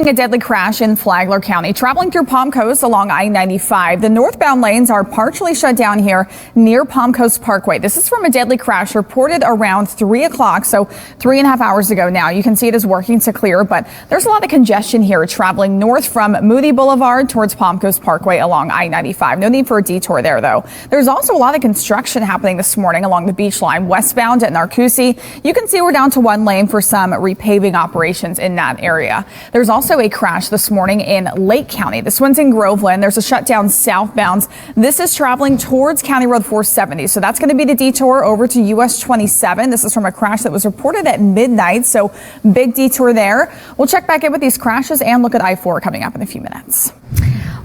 A deadly crash in Flagler County, traveling through Palm Coast along I-95. The northbound lanes are partially shut down here near Palm Coast Parkway. This is from a deadly crash reported around 3 o'clock, so 3.5 hours ago now. You can see it is working to clear, but there's a lot of congestion here traveling north from Moody Boulevard towards Palm Coast Parkway along I-95. No need for a detour there, though. There's also a lot of construction happening this morning along the beach line westbound at Narcoossee. You can see we're down to one lane for some repaving operations in that area. There's also a crash this morning in Lake County. This one's in Groveland. There's a shutdown southbound. This is traveling towards County Road 470. So that's going to be the detour over to US 27. This is from a crash that was reported at midnight. So big detour there. We'll check back in with these crashes and look at I-4 coming up in a few minutes.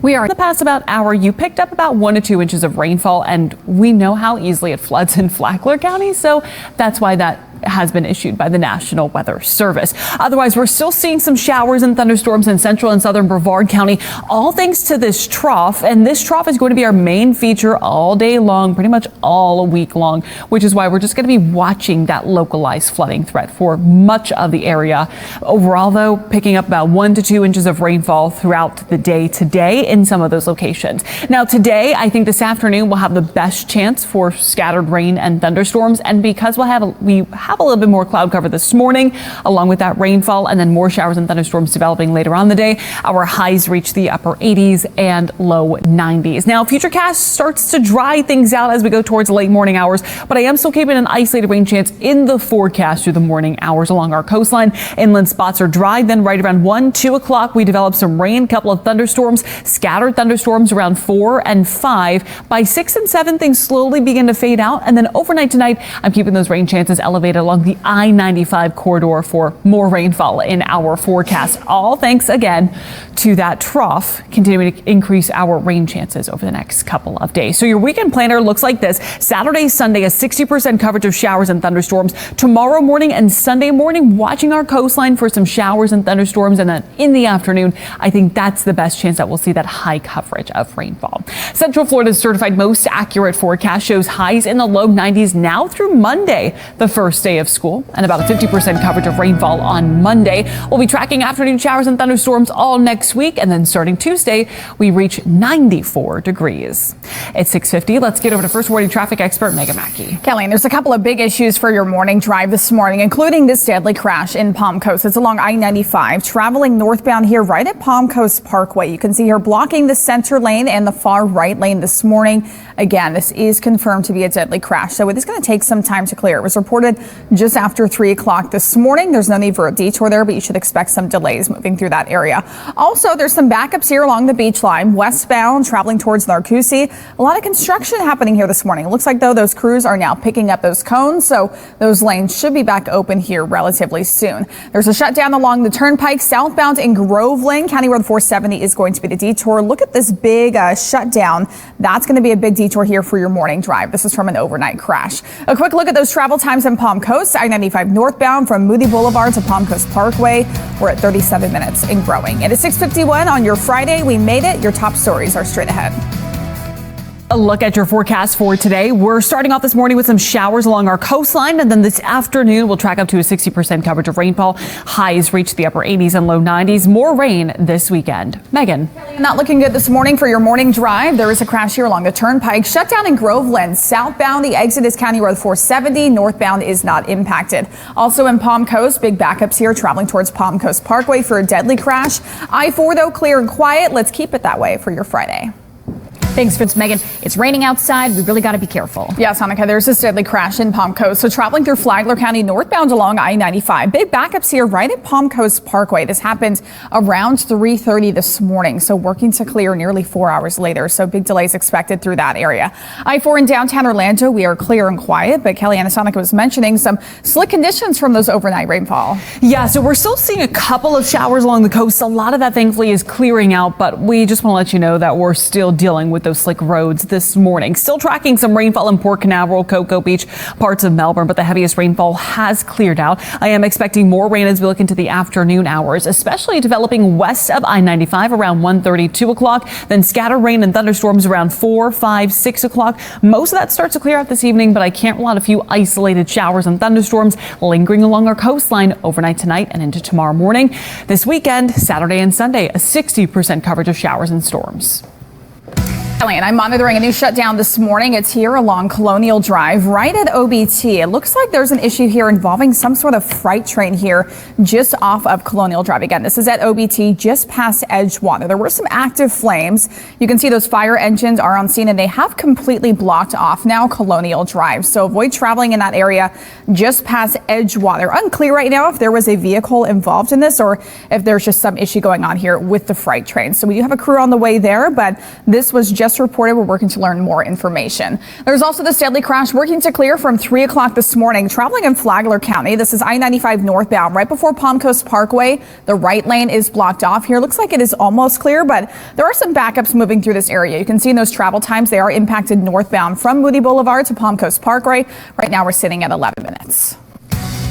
We are in the past about hour. You picked up about 1 to 2 inches of rainfall, and we know how easily it floods in Flagler County. So that's why that has been issued by the National Weather Service. Otherwise, we're still seeing some showers and thunderstorms in central and southern Brevard County, all thanks to this trough. And this trough is going to be our main feature all day long, pretty much all week long, which is why we're just going to be watching that localized flooding threat for much of the area. Overall, though, picking up about 1 to 2 inches of rainfall throughout the day today in some of those locations. Now, today, I think this afternoon we'll have the best chance for scattered rain and thunderstorms. And because we have a little bit more cloud cover this morning, along with that rainfall, and then more showers and thunderstorms developing later on the day, our highs reach the upper 80s and low 90s. Now, Futurecast starts to dry things out as we go towards late morning hours, but I am still keeping an isolated rain chance in the forecast through the morning hours along our coastline. Inland spots are dry. Then right around 1, 2 o'clock, we develop some rain, couple of thunderstorms, scattered thunderstorms around 4 and 5. By 6 and 7, things slowly begin to fade out. And then overnight tonight, I'm keeping those rain chances elevated along the I-95 corridor for more rainfall in our forecast. All thanks again to that trough continuing to increase our rain chances over the next couple of days. So your weekend planner looks like this. Saturday, Sunday, a 60% coverage of showers and thunderstorms. Tomorrow morning and Sunday morning, watching our coastline for some showers and thunderstorms. And then in the afternoon, I think that's the best chance that we'll see that high coverage of rainfall. Central Florida's certified most accurate forecast shows highs in the low 90s now through Monday, the first day of school, and about a 50% coverage of rainfall on Monday. We'll be tracking afternoon showers and thunderstorms all next week, and then starting Tuesday, we reach 94 degrees. It's 6:50. Let's get over to First Warning traffic expert Meaghan Mackey. Kelly, there's a couple of big issues for your morning drive this morning, including this deadly crash in Palm Coast. It's along I-95, traveling northbound here right at Palm Coast Parkway. You can see here blocking the center lane and the far right lane this morning. Again, this is confirmed to be a deadly crash, so it is going to take some time to clear. It was reported just after 3 o'clock this morning. There's no need for a detour there, but you should expect some delays moving through that area. Also, there's some backups here along the beach line, westbound, traveling towards Narcoossee. A lot of construction happening here this morning. It looks like, though, those crews are now picking up those cones, so those lanes should be back open here relatively soon. There's a shutdown along the turnpike southbound in Groveland. County Road 470 is going to be the detour. Look at this big shutdown. That's going to be a big detour here for your morning drive. This is from an overnight crash. A quick look at those travel times in Palm Coast. I-95 northbound from Moody Boulevard to Palm Coast Parkway. We're at 37 minutes and growing. It is 6:51 on your Friday. We made it. Your top stories are straight ahead. A look at your forecast for today. We're starting off this morning with some showers along our coastline, and then this afternoon we'll track up to a 60% coverage of rainfall. Highs reach the upper 80s and low 90s. More rain this weekend. Megan. Not looking good this morning for your morning drive. There is a crash here along the turnpike. Shutdown in Groveland. Southbound, the exit is County Road 470. Northbound is not impacted. Also in Palm Coast, big backups here traveling towards Palm Coast Parkway for a deadly crash. I-4, though, clear and quiet. Let's keep it that way for your Friday. Thanks, Megan. It's raining outside. We really got to be careful. Yes, Hanukkah, there's this deadly crash in Palm Coast. So traveling through Flagler County northbound along I-95. Big backups here right at Palm Coast Parkway. This happened around 3:30 this morning. So working to clear nearly 4 hours later. So big delays expected through that area. I-4 in downtown Orlando, we are clear and quiet. But Kellianne was mentioning some slick conditions from those overnight rainfall. Yeah, so we're still seeing a couple of showers along the coast. A lot of that, thankfully, is clearing out. But we just want to let you know that we're still dealing with those slick roads this morning. Still tracking some rainfall in Port Canaveral, Cocoa Beach, parts of Melbourne, but the heaviest rainfall has cleared out. I am expecting more rain as we look into the afternoon hours, especially developing west of I-95 around 1:30, 2 o'clock. Then scattered rain and thunderstorms around 4, 5, 6 o'clock. Most of that starts to clear out this evening, but I can't rule out a few isolated showers and thunderstorms lingering along our coastline overnight tonight and into tomorrow morning. This weekend, Saturday and Sunday, a 60% coverage of showers and storms. Kellianne, I'm monitoring a new shutdown this morning. It's here along Colonial Drive, right at OBT. It looks like there's an issue here involving some sort of freight train here just off of Colonial Drive. Again, this is at OBT, just past Edgewater. There were some active flames. You can see those fire engines are on scene, and they have completely blocked off now Colonial Drive. So avoid traveling in that area just past Edgewater. Unclear right now if there was a vehicle involved in this or if there's just some issue going on here with the freight train. So we do have a crew on the way there, but this was just reported. We're working to learn more information. There's also this deadly crash working to clear from 3 o'clock this morning, traveling in Flagler County. This is I-95 northbound, right before Palm Coast Parkway. The right lane is blocked off here. Looks like it is almost clear, but there are some backups moving through this area. You can see in those travel times, they are impacted northbound from Moody Boulevard to Palm Coast Parkway. Right now, we're sitting at 11 minutes.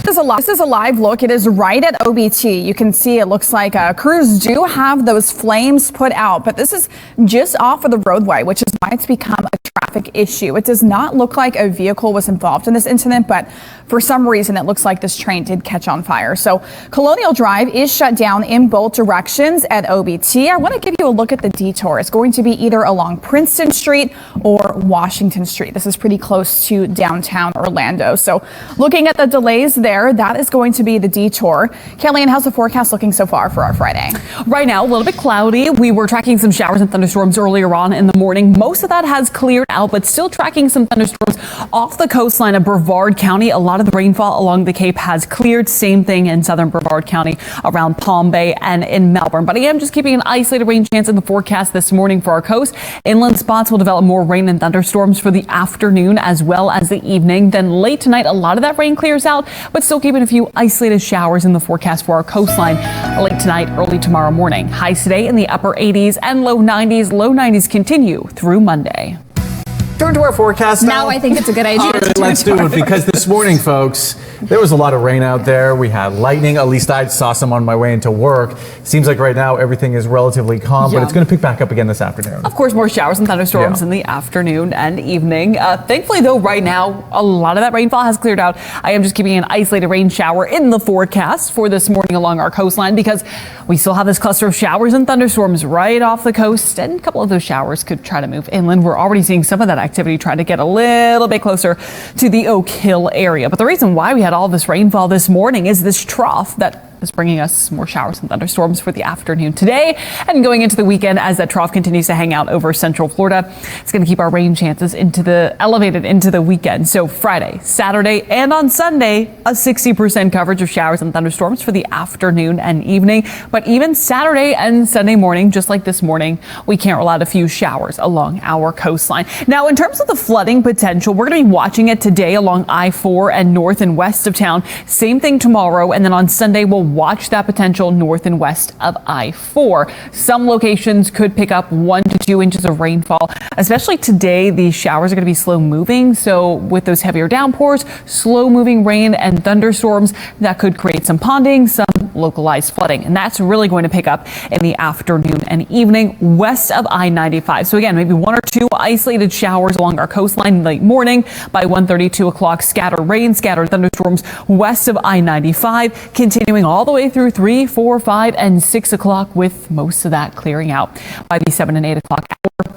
This is a live look. It is right at OBT. You can see it looks like crews do have those flames put out, but this is just off of the roadway, which is why it's become a traffic issue. It does not look like a vehicle was involved in this incident, but for some reason, it looks like this train did catch on fire. So Colonial Drive is shut down in both directions at OBT. I want to give you a look at the detour. It's going to be either along Princeton Street or Washington Street. This is pretty close to downtown Orlando. So looking at the delays there, that is going to be the detour. Kellianne, how's the forecast looking so far for our Friday? Right now, a little bit cloudy. We were tracking some showers and thunderstorms earlier on in the morning. Most of that has cleared out, but still tracking some thunderstorms off the coastline of Brevard County. A lot of the rainfall along the Cape has cleared. Same thing in southern Brevard County around Palm Bay and in Melbourne. But I am just keeping an isolated rain chance in the forecast this morning for our coast. Inland spots will develop more rain and thunderstorms for the afternoon as well as the evening. Then late tonight, a lot of that rain clears out, but still keeping a few isolated showers in the forecast for our coastline late tonight, early tomorrow morning. Highs today in the upper 80s and low 90s. Low 90s continue through Monday. Turn to our forecast now. Now I think it's a good idea. All right, let's do it, because this morning, folks, there was a lot of rain out there. We had lightning. At least I saw some on my way into work. Seems like right now everything is relatively calm, but it's going to pick back up again this afternoon. Of course, more showers and thunderstorms in the afternoon and evening. Thankfully, though, right now, a lot of that rainfall has cleared out. I am just keeping an isolated rain shower in the forecast for this morning along our coastline because we still have this cluster of showers and thunderstorms right off the coast, and a couple of those showers could try to move inland. We're already seeing some of that activity trying to get a little bit closer to the Oak Hill area. But the reason why we had all this rainfall this morning is this trough that is bringing us more showers and thunderstorms for the afternoon today and going into the weekend as that trough continues to hang out over central Florida. It's going to keep our rain chances elevated into the weekend. So Friday, Saturday, and on Sunday, a 60% coverage of showers and thunderstorms for the afternoon and evening. But even Saturday and Sunday morning, just like this morning, we can't rule out a few showers along our coastline. Now, in terms of the flooding potential, we're going to be watching it today along I-4 and north and west of town. Same thing tomorrow. And then on Sunday, we'll watch that potential north and west of I-4. Some locations could pick up 1 to 2 inches of rainfall, especially today. These showers are going to be slow moving. So with those heavier downpours, slow moving rain and thunderstorms, that could create some ponding, some localized flooding. And that's really going to pick up in the afternoon and evening west of I-95. So again, maybe 1 or 2 isolated showers along our coastline late morning. By 1:30, 2 o'clock, scattered rain, scattered thunderstorms west of I-95, continuing all the way through 3, 4, 5, and 6 o'clock, with most of that clearing out by the 7 and 8 o'clock hour.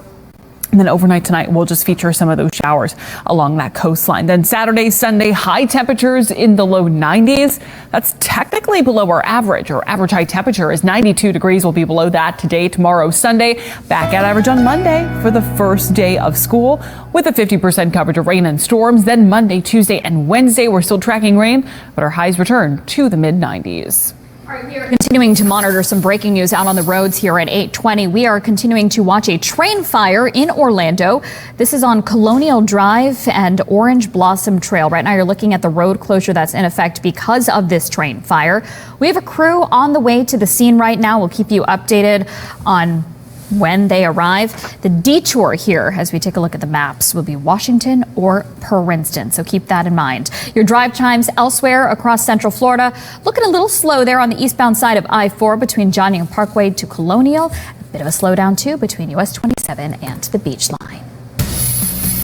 And then overnight tonight, we'll just feature some of those showers along that coastline. Then Saturday, Sunday, high temperatures in the low 90s. That's technically below our average. Our average high temperature is 92 degrees. We'll be below that today, tomorrow, Sunday. Back at average on Monday for the first day of school with a 50% coverage of rain and storms. Then Monday, Tuesday, and Wednesday, we're still tracking rain, but our highs return to the mid 90s. All right, we are continuing to monitor some breaking news out on the roads here at 8:20. We are continuing to watch a train fire in Orlando. This is on Colonial Drive and Orange Blossom Trail. Right now you're looking at the road closure that's in effect because of this train fire. We have a crew on the way to the scene right now. We'll keep you updated on when they arrive. The detour here, as we take a look at the maps, will be Washington or Princeton. So keep that in mind. Your drive times elsewhere across Central Florida looking a little slow there on the eastbound side of I-4 between John Young Parkway to Colonial. A bit of a slowdown too between US 27 and the Beach Line.